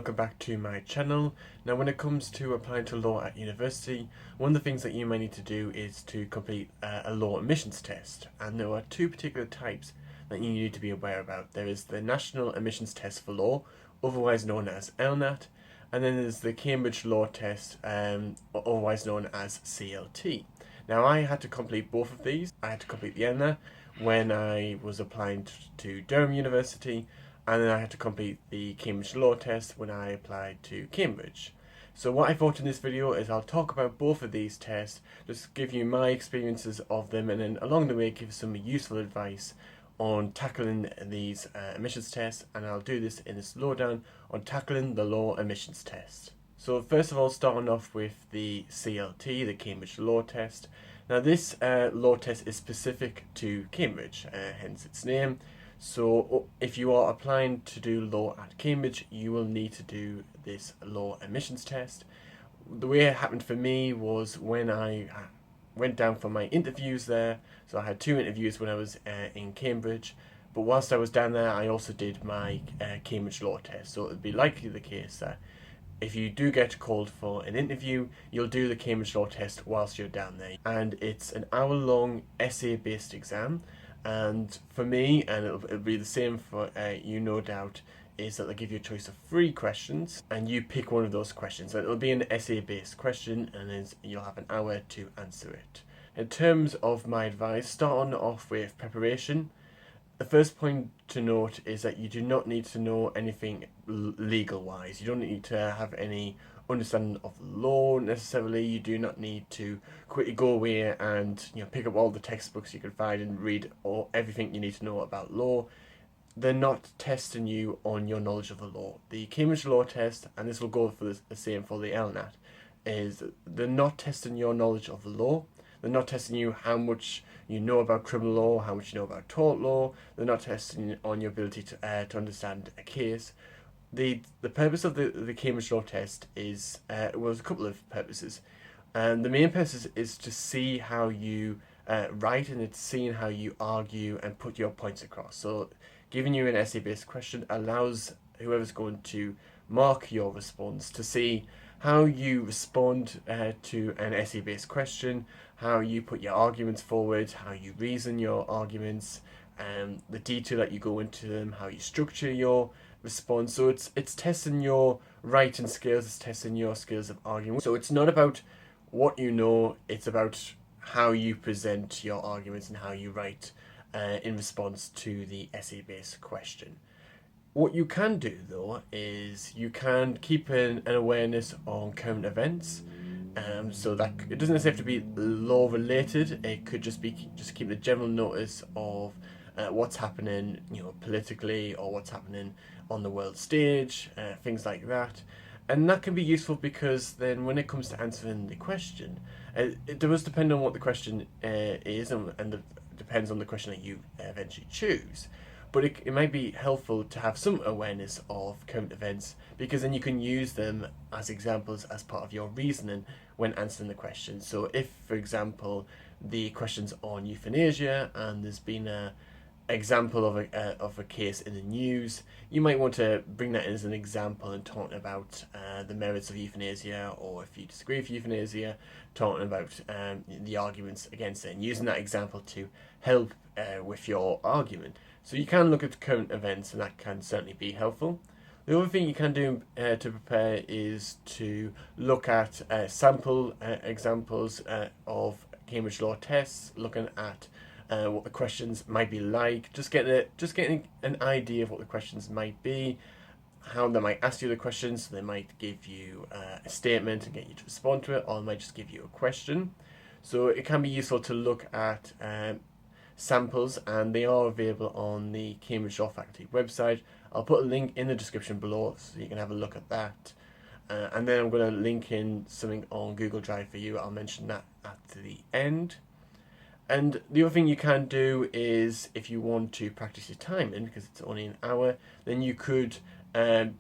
welcome back to my channel. Now when it comes to applying to law at university, one of the things that you might need to do is to complete a law admissions test, and there are two particular types that you need to be aware about. There is the National Admissions Test for Law, otherwise known as LNAT, and then there's the Cambridge Law Test, otherwise known as CLT. Now I had to complete both of these. I had to complete the LNAT when I was applying to Durham University, and then I had to complete the Cambridge Law Test when I applied to Cambridge. So what I thought in this video is I'll talk about both of these tests, just give you my experiences of them, and then along the way give some useful advice on tackling these admissions tests, and I'll do this in this lowdown on tackling the law admissions test. So first of all, starting off with the CLT, the Cambridge Law Test. Now this law test is specific to Cambridge, hence its name. So if you are applying to do law at Cambridge, you will need to do this law admissions test. The way it happened for me was when I went down for my interviews there. So I had two interviews when I was in Cambridge, but whilst I was down there I also did my Cambridge Law Test. So it would be likely the case that if you do get called for an interview, you'll do the Cambridge Law Test whilst you're down there. And it's an hour-long essay-based exam. And for me, and it'll be the same for you no doubt, is that they'll give you a choice of 3 questions, and you pick one of those questions. And it'll be an essay-based question, and then you'll have an hour to answer it. In terms of my advice, starting off with preparation, the first point to note is that you do not need to know anything legal-wise. You don't need to have any understanding of law necessarily. You do not need to quickly go away and pick up all the textbooks you can find and read everything you need to know about law. They're not testing you on your knowledge of the law. The Cambridge Law Test, and this will go for the same for the LNAT, is they're not testing your knowledge of the law. They're not testing you how much you know about criminal law, how much you know about tort law. They're not testing on your ability to understand a case. The purpose of the Cambridge Law Test is was a couple of purposes, and the main purpose is to see how you write, and it's seeing how you argue and put your points across. So giving you an essay-based question allows whoever's going to mark your response to see how you respond to an essay-based question, how you put your arguments forward, how you reason your arguments, the detail that you go into them, how you structure your response. So it's testing your writing skills, it's testing your skills of arguing. So it's not about what you know, it's about how you present your arguments and how you write in response to the essay-based question. What you can do though is you can keep an awareness on current events. So that it doesn't necessarily have to be law related. It could just keep a general notice of what's happening, politically, or what's happening on the world stage, things like that. And that can be useful because then when it comes to answering the question, it does depend on what the question is, and it depends on the question that you eventually choose. But it might be helpful to have some awareness of current events, because then you can use them as examples as part of your reasoning when answering the question. So if, for example, the question's on euthanasia and there's been a example of a case in the news, you might want to bring that in as an example and talking about the merits of euthanasia, or if you disagree with euthanasia, talking about the arguments against it, and using that example to help with your argument. So you can look at current events, and that can certainly be helpful. The other thing you can do to prepare is to look at sample examples of Cambridge Law tests, looking at what the questions might be like, just getting an idea of what the questions might be, how they might ask you the questions. So they might give you a statement and get you to respond to it, or they might just give you a question. So it can be useful to look at samples, and they are available on the Cambridge Law Faculty website. I'll put a link in the description below so you can have a look at that. And then I'm going to link in something on Google Drive for you. I'll mention that at the end. And the other thing you can do is, if you want to practice your timing, because it's only an hour, then you could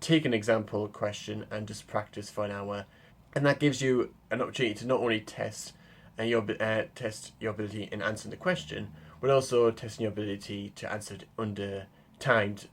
take an example question and just practice for an hour. And that gives you an opportunity to not only test your ability in answering the question, but also testing your ability to answer it under timed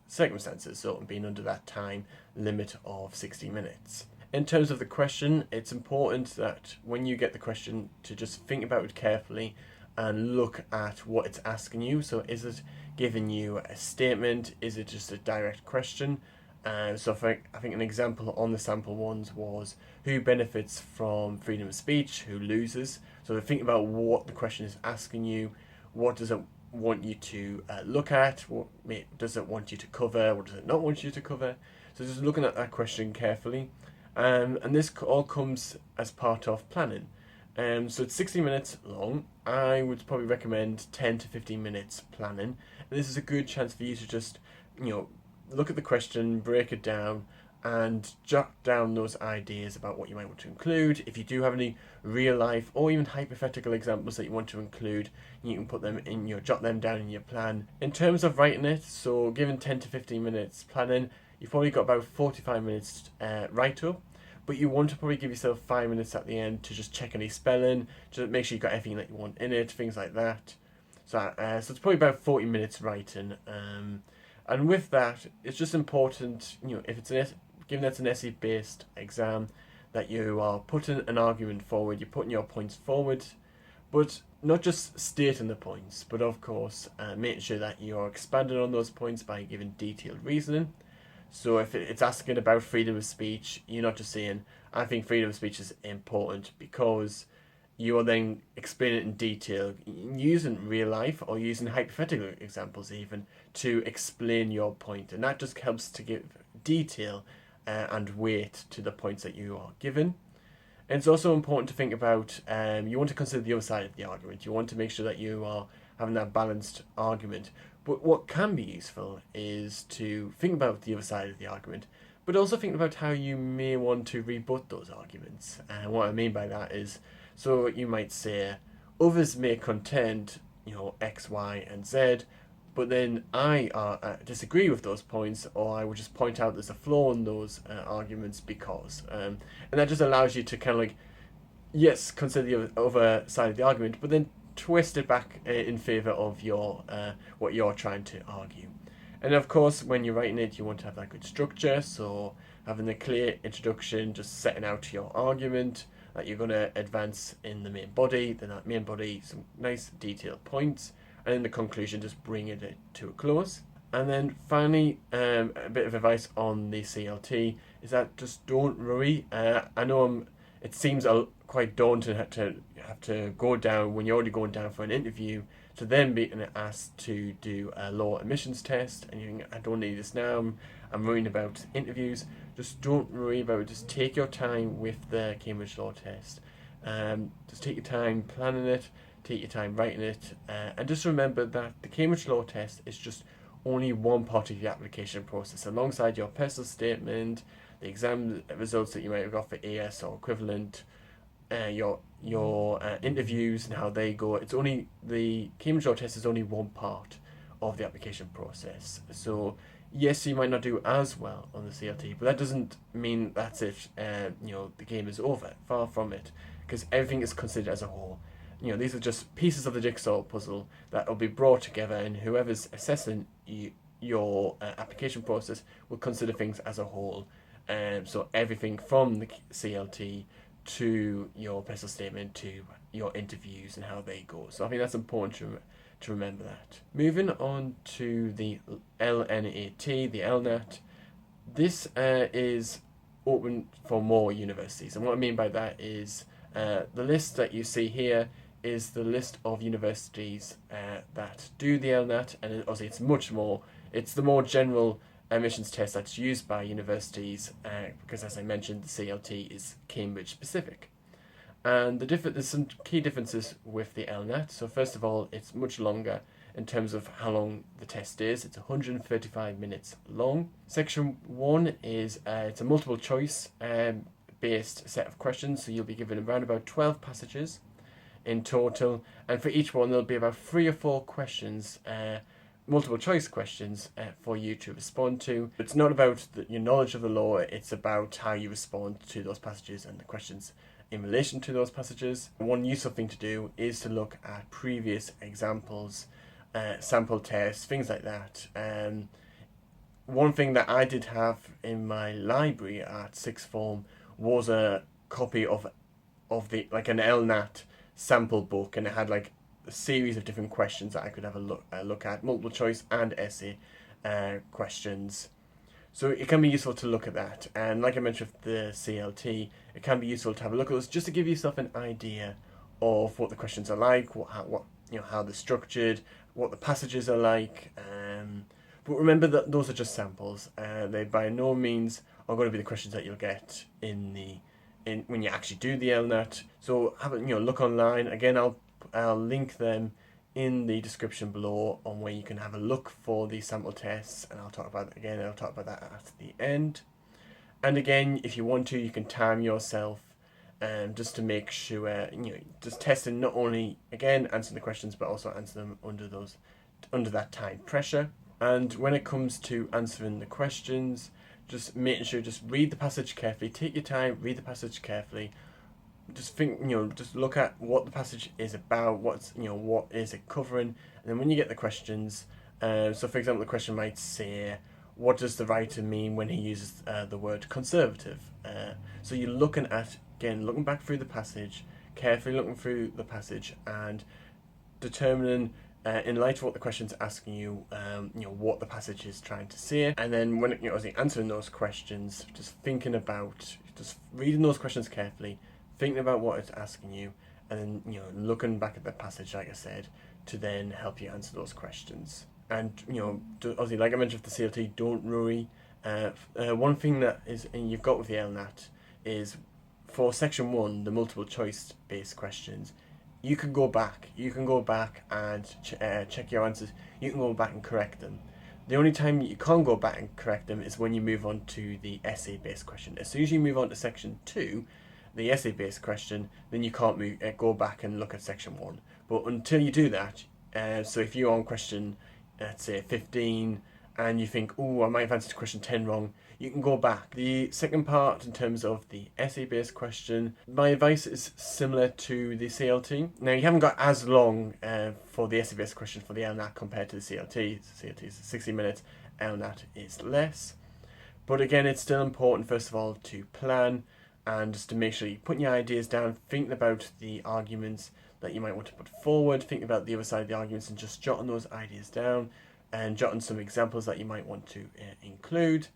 circumstances, so being under that time limit of 60 minutes. In terms of the question, it's important that when you get the question to just think about it carefully and look at what it's asking you. So is it giving you a statement? Is it just a direct question? So I think an example on the sample ones was who benefits from freedom of speech, who loses. So think about what the question is asking you. What does it want you to look at? What does it want you to cover? What does it not want you to cover? So just looking at that question carefully. And this all comes as part of planning. So it's 60 minutes long. I would probably recommend 10 to 15 minutes planning. And this is a good chance for you to just, look at the question, break it down, and jot down those ideas about what you might want to include. If you do have any real life or even hypothetical examples that you want to include, you can put them in jot them down in your plan. In terms of writing it, so given 10 to 15 minutes planning, you've probably got about 45 minutes write up. But you want to probably give yourself 5 minutes at the end to just check any spelling, just make sure you got everything that you want in it, things like that. So it's probably about 40 minutes writing. And with that, it's just important, if it's given that it's an essay-based exam, that you are putting an argument forward, you're putting your points forward, but not just stating the points, but of course making sure that you're expanding on those points by giving detailed reasoning. So if it's asking about freedom of speech, you're not just saying, I think freedom of speech is important, because you are then explaining it in detail, using real life or using hypothetical examples even to explain your point. And that just helps to give detail and weight to the points that you are given. And it's also important to think about, you want to consider the other side of the argument. You want to make sure that you are having that balanced argument. But what can be useful is to think about the other side of the argument, but also think about how you may want to rebut those arguments. And what I mean by that is, so you might say, others may contend, X, Y, and Z, but then I disagree with those points, or I would just point out there's a flaw in those arguments because. And that just allows you to kind of yes, consider the other side of the argument, but then twist it back in favour of your what you're trying to argue. And of course, when you're writing it, you want to have that good structure, so having a clear introduction, just setting out your argument that you're going to advance in the main body, then that main body, some nice detailed points, and in the conclusion, just bringing it to a close. And then finally, a bit of advice on the CLT is that just don't worry. I know it seems quite daunting to have to go down when you're already going down for an interview, to then be asked to do a law admissions test, and you think, I don't need this now, I'm worrying about interviews. Just don't worry about it. Just take your time with the Cambridge Law test. Just take your time planning it, take your time writing it, and just remember that the Cambridge Law test is just only one part of the application process, alongside your personal statement, the exam results that you might have got for AS or equivalent, your interviews and how they go. It's only the Cambridge Law test is only one part of the application process. So yes, you might not do as well on the CLT, but that doesn't mean that's it. The game is over. Far from it, because everything is considered as a whole. These are just pieces of the jigsaw puzzle that will be brought together, and whoever's assessing your application process will consider things as a whole. So everything from the CLT to your personal statement to your interviews and how they go. So I think that's important to remember that. Moving on to the LNAT, the LNAT. This is open for more universities, and what I mean by that is the list that you see here is the list of universities that do the LNAT, and obviously it's much more. It's the more general admissions test that's used by universities, because as I mentioned, the CLT is Cambridge specific. And there's some key differences with the LNAT. So first of all, it's much longer in terms of how long the test is. It's 135 minutes long. Section 1 is it's a multiple choice based set of questions, so you'll be given around about 12 passages in total, and for each one there'll be about 3 or 4 questions, multiple choice questions for you to respond to. It's not about your knowledge of the law, it's about how you respond to those passages and the questions in relation to those passages. One useful thing to do is to look at previous examples sample tests, things like that. One thing that I did have in my library at sixth form was a copy of the like an LNAT sample book, and it had like a series of different questions that I could have a look at, multiple choice and essay questions. So it can be useful to look at that, and like I mentioned with the CLT, it can be useful to have a look at those just to give yourself an idea of what the questions are like, what how they're structured, what the passages are like. But remember that those are just samples. They by no means are going to be the questions that you'll get in when you actually do the LNAT. So have a look online. Again, I'll link them in the description below on where you can have a look for the sample tests, and I'll talk about that at the end. And again, if you want to, you can time yourself, just to make sure just testing not only again answering the questions but also answer them under that time pressure. And when it comes to answering the questions, just making sure just read the passage carefully, take your time, read the passage carefully. Just think, just look at what the passage is about, what is it covering, and then when you get the questions, so for example, the question might say, what does the writer mean when he uses the word conservative? So you're looking back through the passage, carefully looking through the passage, and determining, in light of what the question's asking you, what the passage is trying to say, and then when as you're answering those questions, just reading those questions carefully, thinking about what it's asking you, and then looking back at the passage, like I said, to then help you answer those questions. And obviously, like I mentioned with the CLT, don't worry. One thing that you've got with the LNAT is for section 1, the multiple choice based questions. You can go back and check your answers. You can go back and correct them. The only time you can't go back and correct them is when you move on to the essay-based question. As soon as you move on to section 2, the essay-based question, then you can't go back and look at section 1. But until you do that, so if you're on question, let's say 15, and you think, oh, I might have answered question 10 wrong, you can go back. The second part, in terms of the essay-based question, my advice is similar to the CLT. Now, you haven't got as long for the essay-based question for the LNAT compared to the CLT. CLT is 60 minutes, LNAT is less. But again, it's still important, first of all, to plan and just to make sure you're putting your ideas down, thinking about the arguments that you might want to put forward, thinking about the other side of the arguments, and just jotting those ideas down and jotting some examples that you might want to include.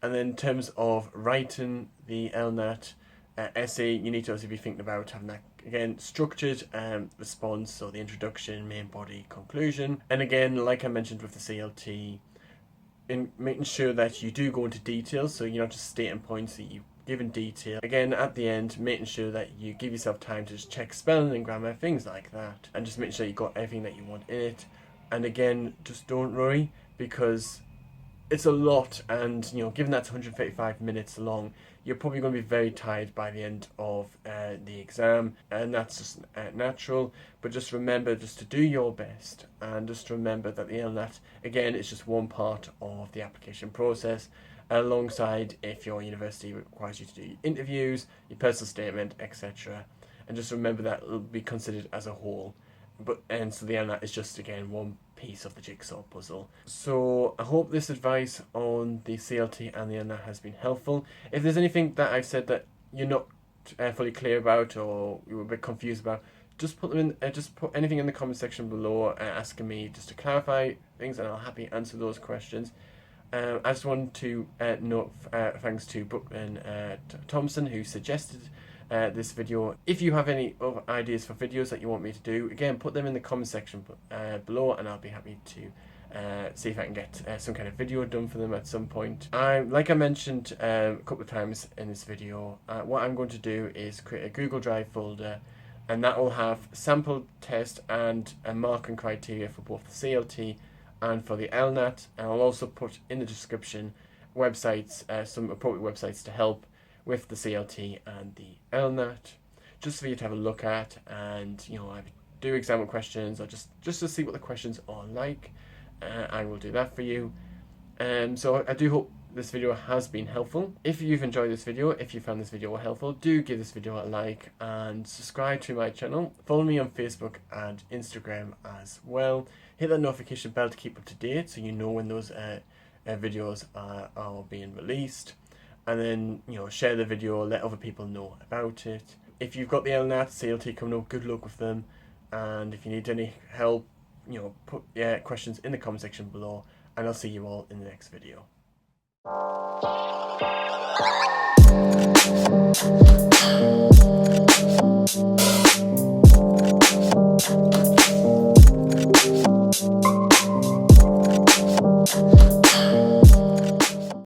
And then in terms of writing the LNAT essay, you need to also be thinking about having that, again, structured response, so the introduction, main body, conclusion. And again, like I mentioned with the CLT, in making sure that you do go into details, so you're not just stating points, that you give in detail. Again, at the end, making sure that you give yourself time to just check spelling and grammar, things like that, and just making sure you got everything that you want in it. And again, just don't worry, because it's a lot, and given that's 135 minutes long, you're probably going to be very tired by the end of the exam, and that's just natural. But just remember just to do your best, and just remember that the LNAT, again, is just one part of the application process, alongside if your university requires you to do interviews, your personal statement, etc. And just remember that it'll be considered as a whole. So the LNAT is just, again, one piece of the jigsaw puzzle. So I hope this advice on the CLT and the LNAT has been helpful. If there's anything that I've said that you're not fully clear about, or you were a bit confused about, just put them in. Just put anything in the comment section below, asking me just to clarify things, and I'll happily answer those questions. I just want to note thanks to Bookman Thompson, who suggested this video. If you have any other ideas for videos that you want me to do, again, put them in the comment section below, and I'll be happy to see if I can get some kind of video done for them at some point. Like I mentioned a couple of times in this video, what I'm going to do is create a Google Drive folder, and that will have sample test and a marking criteria for both the CLT and for the LNAT. And I'll also put in the description websites, some appropriate websites to help with the CLT and the LNAT, just for you to have a look at, and I do example questions, or just to see what the questions are like. I will do that for you. So I do hope this video has been helpful. If you've enjoyed this video, if you found this video helpful, do give this video a like and subscribe to my channel. Follow me on Facebook and Instagram as well. Hit that notification bell to keep up to date so you know when those videos are being released. And then, share the video, let other people know about it. If you've got the LNAT, CLT coming up, good luck with them. And if you need any help, put questions in the comment section below, and I'll see you all in the next video.